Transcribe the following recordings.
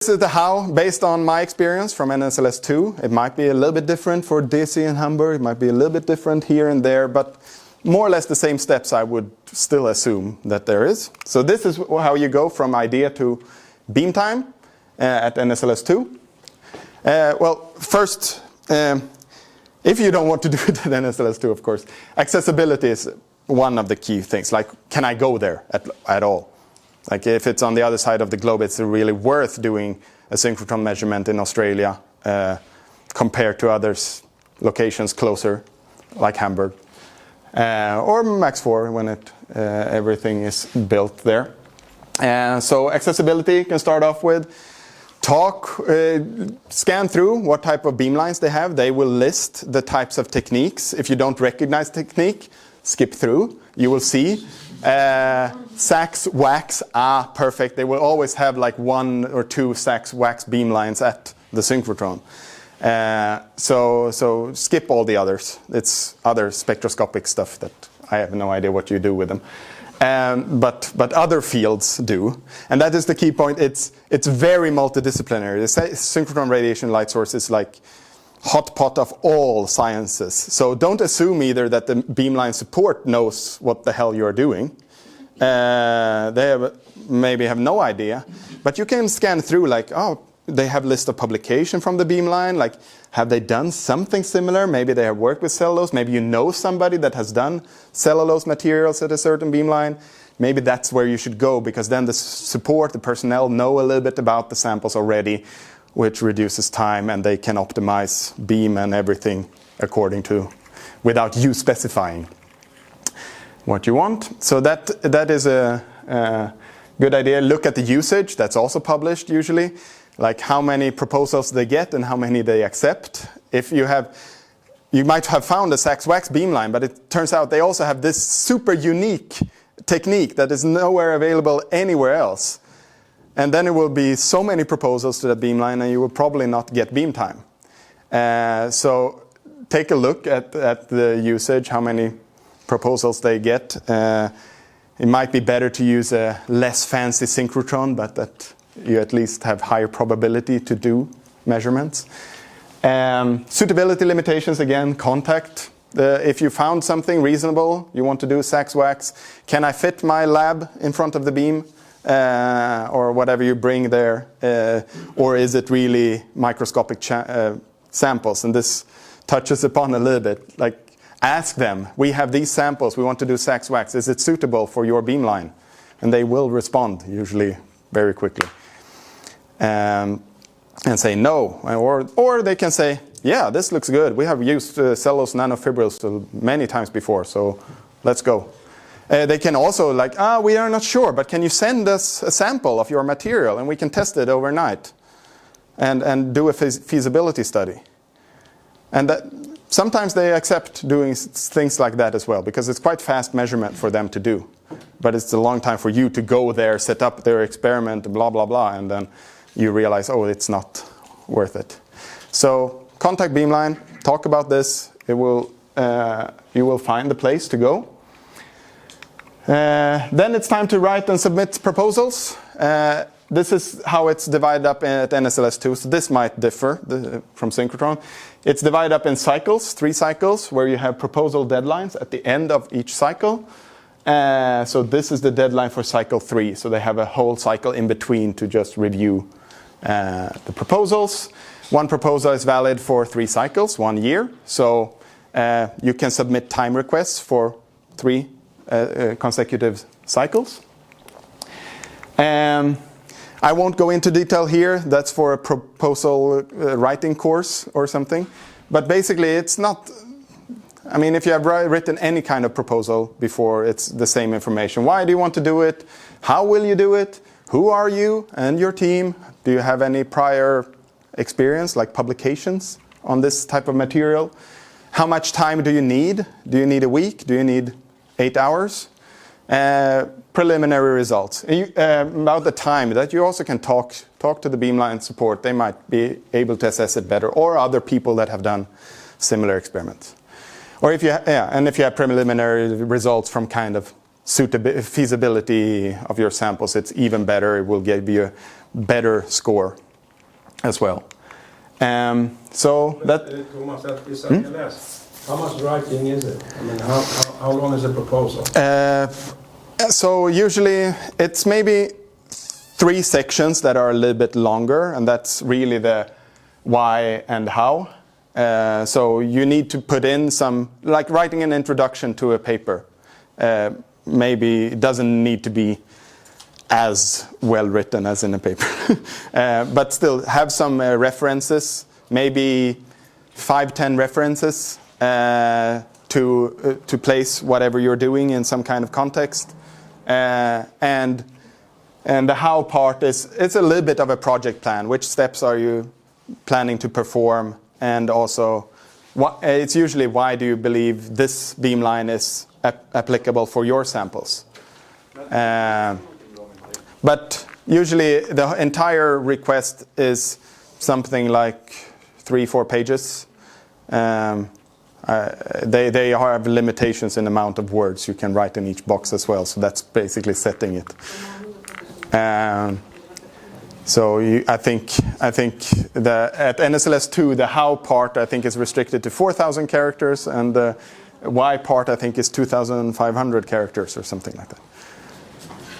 This is the how, based on my experience from NSLS2. It might be a little bit different for DC and Hamburg. It might be a little bit different here and there, but more or less the same steps I would still assume that there is. So this is how you go from idea to beam time at NSLS2. Well, first, if you don't want to do it at NSLS2, of course, accessibility is one of the key things. Like, can I go there at all? Like, if it's on the other side of the globe, it's really worth doing a synchrotron measurement in Australia compared to other locations closer, like Hamburg. Or Max 4 when everything is built there. So accessibility can start off with scan through what type of beamlines they have. They will list the types of techniques. If you don't recognize technique, skip through. You will see sax, wax, perfect. They will always have like 1 or 2 sax, wax beamlines at the synchrotron. So skip all the others. It's other spectroscopic stuff that I have no idea what you do with them. But other fields do. And that is the key point. It's very multidisciplinary. The synchrotron radiation light source is like hot pot of all sciences. So don't assume either that the beamline support knows what the hell you're doing. They maybe have no idea. But you can scan through like, oh, they have a list of publication from the beamline. Like, have they done something similar? Maybe they have worked with cellulose. Maybe you know somebody that has done cellulose materials at a certain beamline. Maybe that's where you should go, because then the support, the personnel know a little bit about the samples already, which reduces time, and they can optimize beam and everything according to, without you specifying what you want. So that is a good idea. Look at the usage. That's also published usually. Like how many proposals they get and how many they accept. If you might have found a sax-wax beamline, but it turns out they also have this super unique technique that is nowhere available anywhere else. And then it will be so many proposals to the beamline, and you will probably not get beam time. So take a look at the usage, how many proposals they get. It might be better to use a less fancy synchrotron, but that you at least have higher probability to do measurements. Suitability limitations, again, contact. If you found something reasonable, you want to do sax-wax, can I fit my lab in front of the beam? Or whatever you bring there, or is it really microscopic samples? And this touches upon a little bit, like ask them, we have these samples, we want to do sax-wax, is it suitable for your beamline? And they will respond, usually very quickly. And say no, or they can say, yeah, this looks good, we have used cellulose nanofibrils many times before, so let's go. They can also like, we are not sure, but can you send us a sample of your material and we can test it overnight and do a feasibility study. And sometimes they accept doing things like that as well, because it's quite fast measurement for them to do. But it's a long time for you to go there, set up their experiment, blah, blah, blah, and then you realize, oh, it's not worth it. So contact beamline, talk about this. You will find the place to go. Then it's time to write and submit proposals. This is how it's divided up at NSLS2. So this might differ from synchrotron. It's divided up in cycles, 3 cycles, where you have proposal deadlines at the end of each cycle. So this is the deadline for cycle 3. So they have a whole cycle in between to just review the proposals. One proposal is valid for 3 cycles, 1 year. So you can submit time requests for 3 consecutive cycles. I won't go into detail here. That's for a proposal writing course or something. But basically, it's not. I mean, if you have written any kind of proposal before, it's the same information. Why do you want to do it? How will you do it? Who are you and your team? Do you have any prior experience, like publications on this type of material? How much time do you need? Do you need a week? Do you need 8 hours? Preliminary results. About the time that you also can talk to the beamline support. They might be able to assess it better, or other people that have done similar experiments. Or if you have preliminary results from kind of feasibility of your samples, it's even better. It will give you a better score as well. So that Thomas, that is LS. How much writing is it? I mean, how long is a proposal? So usually it's maybe 3 sections that are a little bit longer, and that's really the why and how. So you need to put in some, like writing an introduction to a paper. Maybe it doesn't need to be as well written as in a paper, but still have some references, maybe 5-10 references to place whatever you're doing in some kind of context. And the how part is, it's a little bit of a project plan. Which steps are you planning to perform? And also, it's usually why do you believe this beamline is applicable for your samples? But usually the entire request is something like 3-4 pages. They have limitations in amount of words you can write in each box as well, so that's basically setting it. So I think at NSLS2 the how part I think is restricted to 4,000 characters, and the why part I think is 2,500 characters or something like that.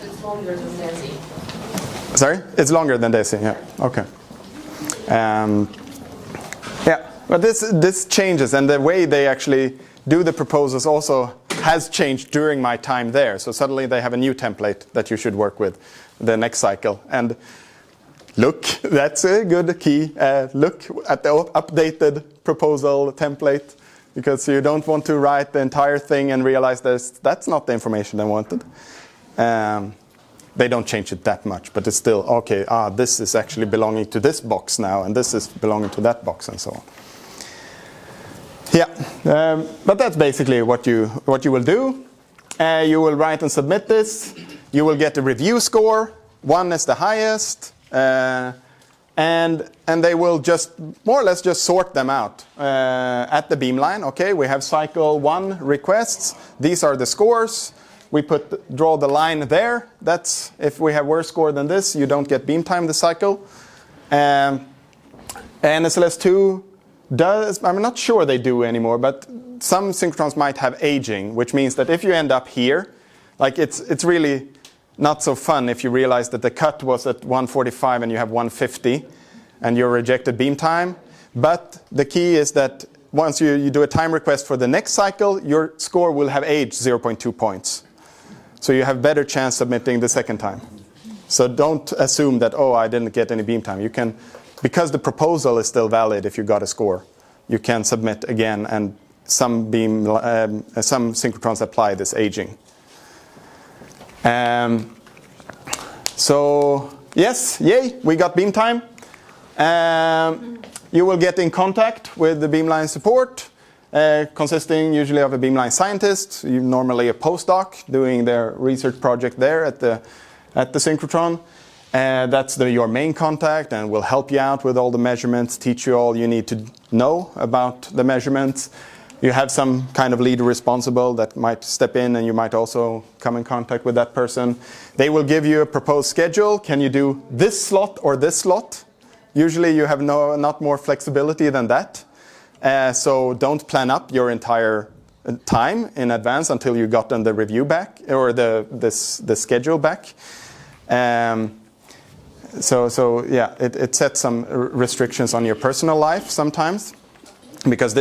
It's longer than DESI. Sorry, it's longer than DESI. Yeah. Okay. Yeah, but this changes, and the way they actually do the proposals also has changed during my time there. So suddenly they have a new template that you should work with the next cycle. And look, that's a good key. Look at the updated proposal template, because you don't want to write the entire thing and realize that's not the information I wanted. They don't change it that much, but it's still, okay, this is actually belonging to this box now, and this is belonging to that box, and so on. Yeah, but that's basically what you will do. You will write and submit this. You will get a review score. 1 is the highest. And they will just more or less just sort them out at the beamline. Okay, we have cycle 1 requests. These are the scores. We draw the line there. That's if we have worse score than this, you don't get beam time the cycle. NSLS2 does, I'm not sure they do anymore, but some synchrotrons might have aging, which means that if you end up here, like it's really not so fun if you realize that the cut was at 145 and you have 150 and you're rejected beam time. But the key is that once you do a time request for the next cycle, your score will have aged 0.2 points. So you have better chance submitting the second time. So don't assume that, I didn't get any beam time. You can, because the proposal is still valid if you got a score, you can submit again, and some synchrotrons apply this aging. So yes, yay, we got beam time. You will get in contact with the beamline support, consisting usually of a beamline scientist, normally a postdoc doing their research project there at the synchrotron. That's your main contact, and will help you out with all the measurements, teach you all you need to know about the measurements. You have some kind of leader responsible that might step in, and you might also come in contact with that person. They will give you a proposed schedule. Can you do this slot or this slot? Usually you have not more flexibility than that. So don't plan up your entire time in advance until you gotten the review back, or the schedule back. So yeah, it sets some restrictions on your personal life sometimes, because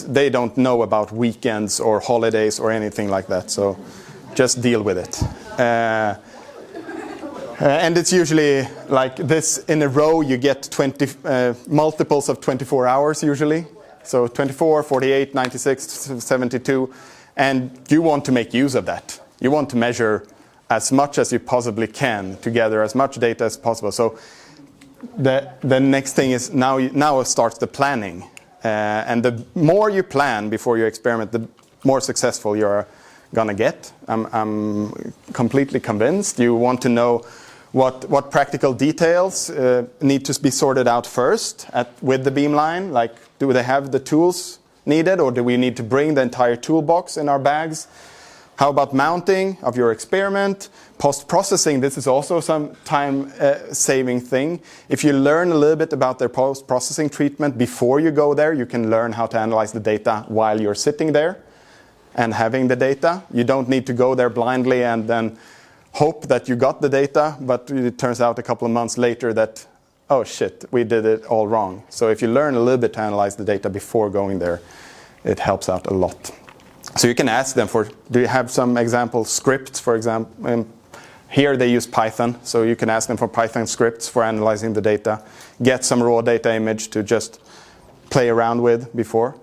they don't know about weekends or holidays or anything like that. So just deal with it. And it's usually like this in a row. You get 20 multiples of 24 hours usually. So 24, 48, 96, 72, and you want to make use of that. You want to measure as much as you possibly can to gather as much data as possible. So the next thing is now starts the planning. And the more you plan before you experiment, the more successful you're gonna get. I'm completely convinced. You want to know what practical details need to be sorted out first with the beamline. Like, do they have the tools needed, or do we need to bring the entire toolbox in our bags? How about mounting of your experiment? Post-processing, this is also some time-saving thing. If you learn a little bit about their post-processing treatment before you go there, you can learn how to analyze the data while you're sitting there and having the data. You don't need to go there blindly and then hope that you got the data, but it turns out a couple of months later that, oh shit, we did it all wrong. So if you learn a little bit to analyze the data before going there, it helps out a lot. So you can ask them for, do you have some example scripts, for example? Here they use Python, so you can ask them for Python scripts for analyzing the data, get some raw data image to just play around with before.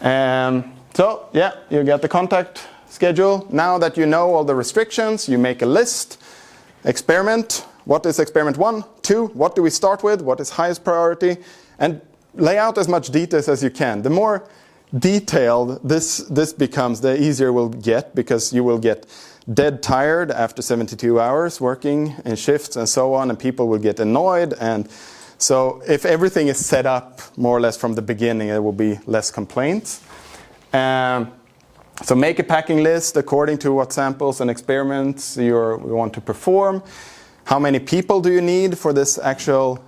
So yeah, you get the contact schedule. Now that you know all the restrictions, you make a list. Experiment, what is experiment 1, 2, what do we start with, what is highest priority, and lay out as much details as you can. The more detailed this becomes, the easier it will get, because you will get dead tired after 72 hours working in shifts and so on, and people will get annoyed. And so if everything is set up more or less from the beginning, there will be less complaints. So make a packing list according to what samples and experiments you want to perform. How many people do you need for this actual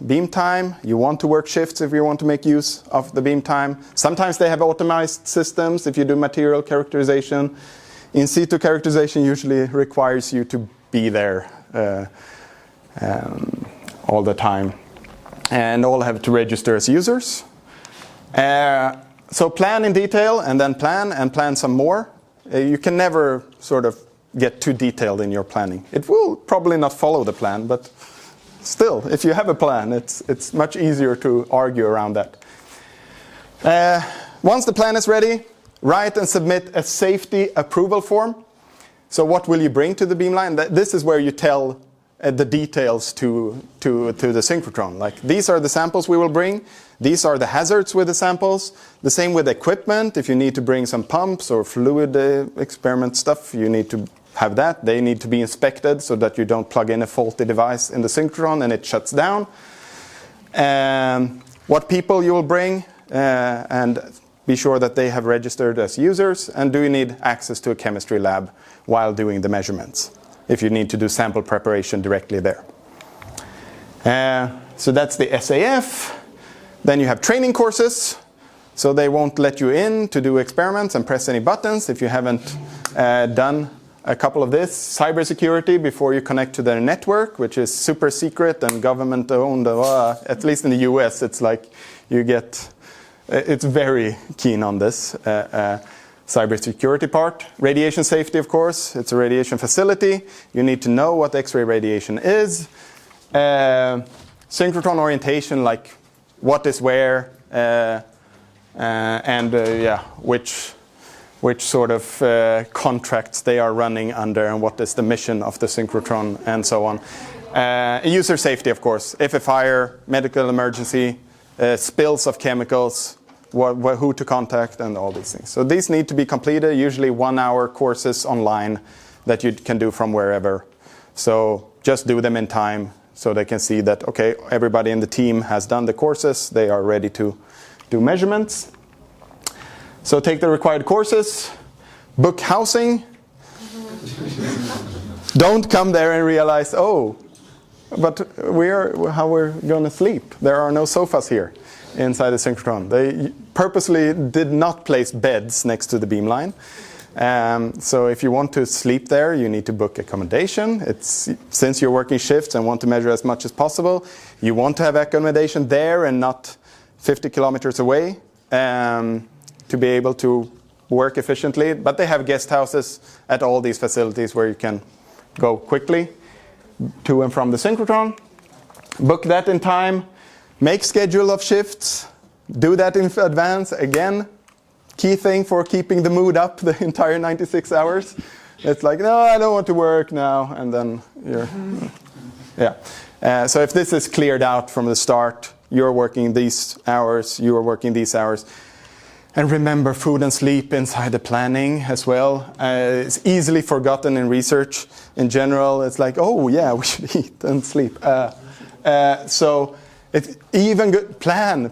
beam time? You want to work shifts if you want to make use of the beam time. Sometimes they have optimized systems if you do material characterization. In situ characterization usually requires you to be there all the time. And all have to register as users. So plan in detail, and then plan some more. You can never sort of get too detailed in your planning. It will probably not follow the plan, but still, if you have a plan, it's much easier to argue around that. Once the plan is ready, write and submit a safety approval form. So what will you bring to the beamline? This is where you tell the details to the synchrotron. Like, these are the samples we will bring. These are the hazards with the samples. The same with equipment. If you need to bring some pumps or fluid experiment stuff, you need to have that. They need to be inspected so that you don't plug in a faulty device in the synchrotron and it shuts down. What people you will bring, and be sure that they have registered as users. And do you need access to a chemistry lab while doing the measurements, if you need to do sample preparation directly there. So that's the SAF. Then you have training courses. So they won't let you in to do experiments and press any buttons if you haven't done a couple of this. Cybersecurity before you connect to their network, which is super secret and government owned. At least in the US, it's like you get, it's very keen on this. Cybersecurity part. Radiation safety, of course. It's a radiation facility. You need to know what X-ray radiation is. Synchrotron orientation, like what is where, which sort of contracts they are running under, and what is the mission of the synchrotron, and so on. User safety, of course. If a fire, medical emergency, spills of chemicals, who to contact, and all these things. So these need to be completed, usually 1-hour courses online that you can do from wherever. So just do them in time so they can see that, okay, everybody in the team has done the courses, they are ready to do measurements. So take the required courses, book housing. Don't come there and realize, oh, but how we're going to sleep. There are no sofas here inside the synchrotron. They purposely did not place beds next to the beamline. So if you want to sleep there, you need to book accommodation. Since you're working shifts and want to measure as much as possible, you want to have accommodation there and not 50 kilometers away to be able to work efficiently. But they have guest houses at all these facilities where you can go quickly to and from the synchrotron. Book that in time. Make schedule of shifts. Do that in advance. Again, key thing for keeping the mood up the entire 96 hours. It's like, no, I don't want to work now. And then you're, yeah. So if this is cleared out from the start, you're working these hours, you are working these hours. And remember food and sleep inside the planning as well. It's easily forgotten in research. In general, it's like, oh yeah, we should eat and sleep. So it's even good. Plan.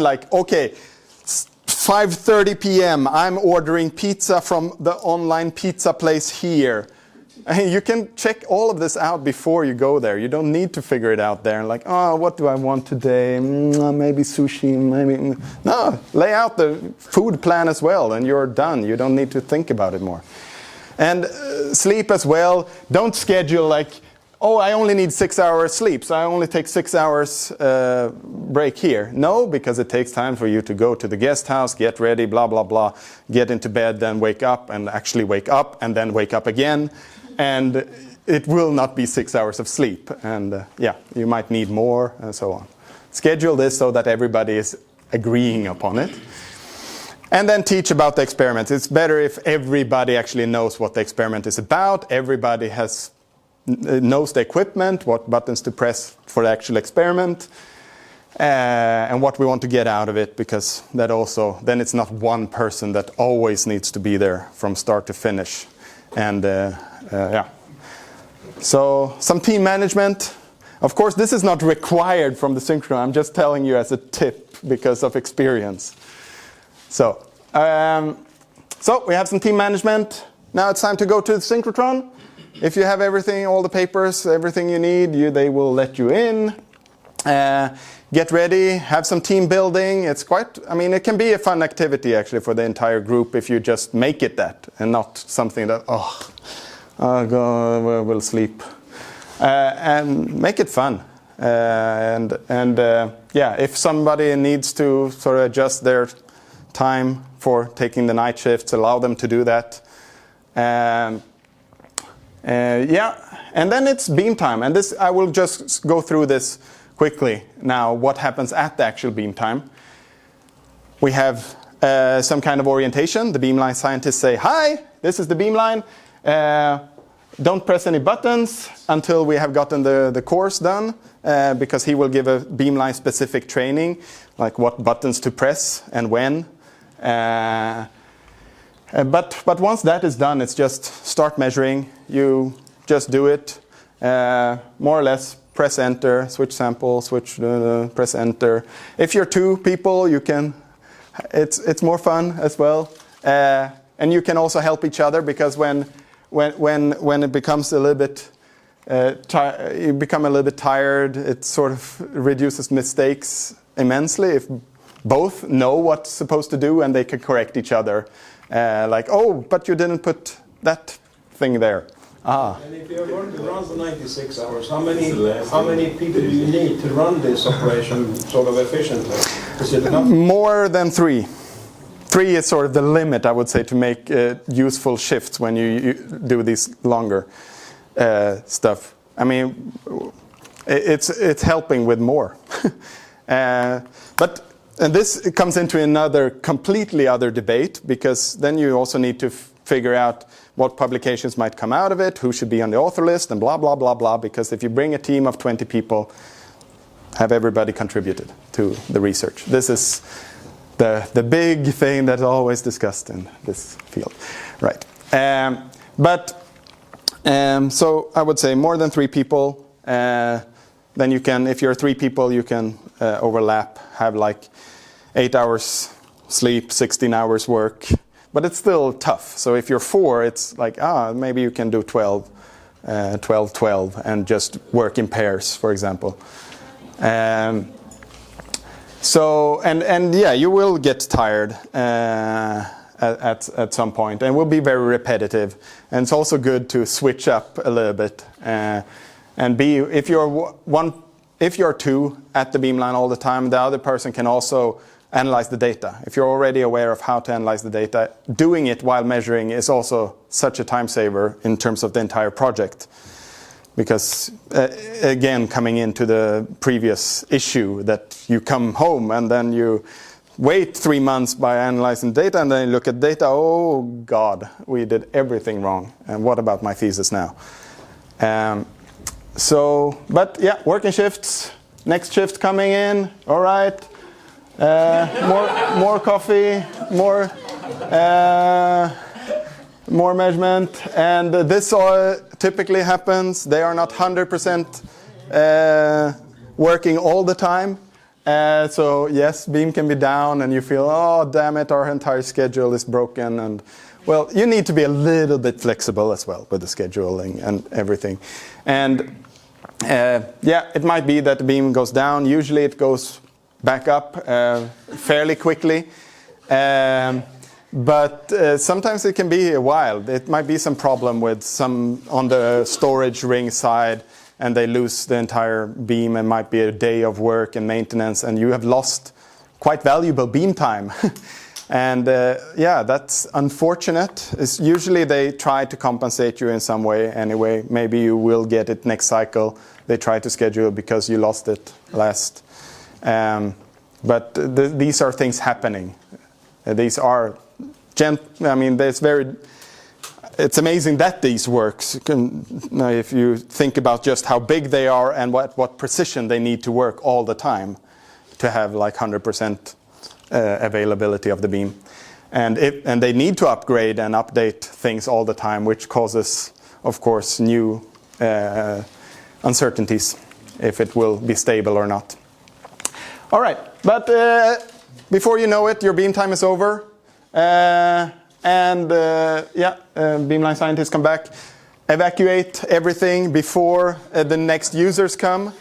Like, okay, 5:30 p.m. I'm ordering pizza from the online pizza place here. You can check all of this out before you go there. You don't need to figure it out there. Like, oh, what do I want today? Maybe sushi, maybe... No, lay out the food plan as well, and you're done. You don't need to think about it more. And sleep as well. Don't schedule like, oh, I only need 6 hours sleep, so I only take 6 hours break here. No, because it takes time for you to go to the guest house, get ready, blah, blah, blah, get into bed, then wake up, and actually wake up, and then wake up again. And it will not be 6 hours of sleep. And yeah, you might need more, and so on. Schedule this so that everybody is agreeing upon it. And then teach about the experiment. It's better if everybody actually knows what the experiment is about. Everybody knows the equipment, what buttons to press for the actual experiment, and what we want to get out of it, because that also, then it's not one person that always needs to be there from start to finish. And yeah. So some team management. Of course, this is not required from the synchrotron. I'm just telling you as a tip because of experience. So we have some team management. Now it's time to go to the synchrotron. If you have everything, all the papers, everything you need, they will let you in. Get ready, have some team building. It's quite, it can be a fun activity actually for the entire group if you just make it that and not something that, we'll sleep. And make it fun. Yeah, if somebody needs to sort of adjust their time for taking the night shifts, allow them to do that. Yeah, and then it's beam time. And this, I will just go through this quickly now, what happens at the actual beam time. We have some kind of orientation. The beamline scientists say, hi, this is the beamline. Don't press any buttons until we have gotten the course done, because he will give a beamline specific training, like what buttons to press and when. But once that is done, it's just start measuring. You just do it, more or less. Press enter, switch sample, press enter. If you're 2 people, you can. It's more fun as well, and you can also help each other, because when it becomes a little bit, you become a little bit tired. It sort of reduces mistakes immensely if both know what's supposed to do and they can correct each other. Like, oh, but you didn't put that thing there. And if you're going to run for 96 hours, how many people do you need to run this operation sort of efficiently? Is it enough? More than 3. 3 is sort of the limit, I would say, to make useful shifts when you do these longer stuff. It's helping with more. And this comes into another completely other debate, because then you also need to figure out what publications might come out of it, who should be on the author list, and blah, blah, blah, blah. Because if you bring a team of 20 people, have everybody contributed to the research. This is the big thing that's always discussed in this field. Right. So I would say more than 3 people. Then you can, if you're 3 people, you can overlap, have like 8 hours sleep, 16 hours work. But it's still tough. So if you're 4, it's like, maybe you can do 12, 12, and just work in pairs, for example. So yeah, you will get tired at some point, and will be very repetitive. And it's also good to switch up a little bit, and be, if you're 2 at the beamline all the time, the other person can also analyze the data. If you're already aware of how to analyze the data, doing it while measuring is also such a time saver in terms of the entire project. Because, again, coming into the previous issue, that you come home and then you wait 3 months by analyzing data, and then you look at data, oh God, we did everything wrong. And what about my thesis now? But yeah, working shifts, next shift coming in, all right. More coffee, more measurement, and this typically happens. They are not 100% working all the time. So yes, beam can be down and you feel, oh damn it, our entire schedule is broken. And well, you need to be a little bit flexible as well with the scheduling and everything. And yeah, it might be that the beam goes down. Usually it goes back up fairly quickly. But sometimes it can be a while. It might be some problem with some on the storage ring side, and they lose the entire beam. It might be a day of work and maintenance, and you have lost quite valuable beam time. And yeah, that's unfortunate. It's usually they try to compensate you in some way anyway. Maybe you will get it next cycle. They try to schedule because you lost it last. But these are things happening. These are, I mean, it's amazing that these works. If you think about just how big they are and what precision they need to work all the time to have like 100% availability of the beam. And they need to upgrade and update things all the time, which causes, of course, new uncertainties if it will be stable or not. All right, but before you know it, your beam time is over. Yeah, beamline scientists come back, evacuate everything before the next users come.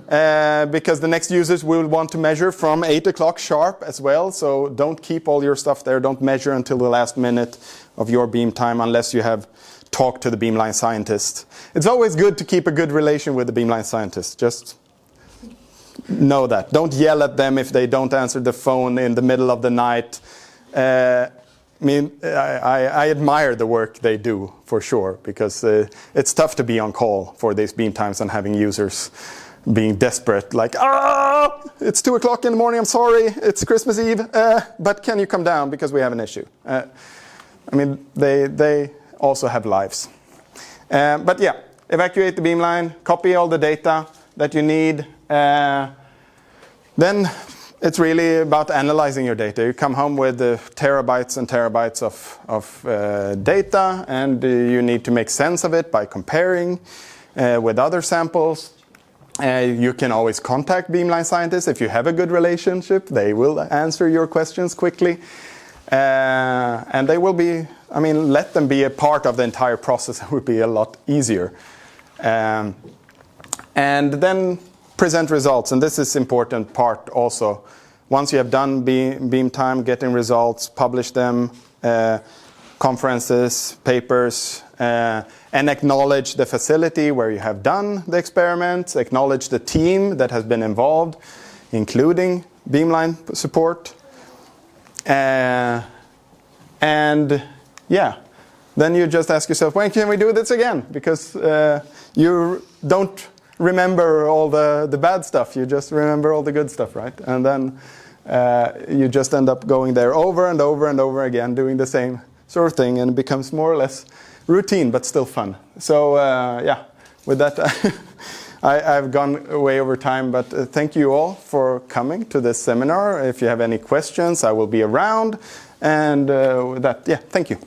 Because the next users will want to measure from 8 o'clock sharp as well. So don't keep all your stuff there. Don't measure until the last minute of your beam time unless you have talked to the beamline scientist. It's always good to keep a good relation with the beamline scientist. Just know that. Don't yell at them if they don't answer the phone in the middle of the night. I mean, I admire the work they do for sure, because it's tough to be on call for these beam times and having users being desperate, like, it's 2 o'clock in the morning, I'm sorry, it's Christmas Eve, but can you come down because we have an issue? I mean, they also have lives. But yeah, evacuate the beamline, copy all the data that you need. Then it's really about analyzing your data. You come home with terabytes and terabytes of data, and you need to make sense of it by comparing with other samples. You can always contact beamline scientists if you have a good relationship. They will answer your questions quickly. And they will be, I mean, let them be a part of the entire process. It would be a lot easier. And then present results. And this is important part also. Once you have done beam time, getting results, publish them, conferences, papers, and acknowledge the facility where you have done the experiments, acknowledge the team that has been involved, including beamline support. And yeah, then you just ask yourself, when can we do this again? Because you don't remember all the bad stuff, you just remember all the good stuff, right? And then you just end up going there over and over and over again, doing the same sort of thing, and it becomes more or less routine, but still fun. So yeah, with that, I've gone way over time, but thank you all for coming to this seminar. If you have any questions, I will be around. And with that, yeah, thank you.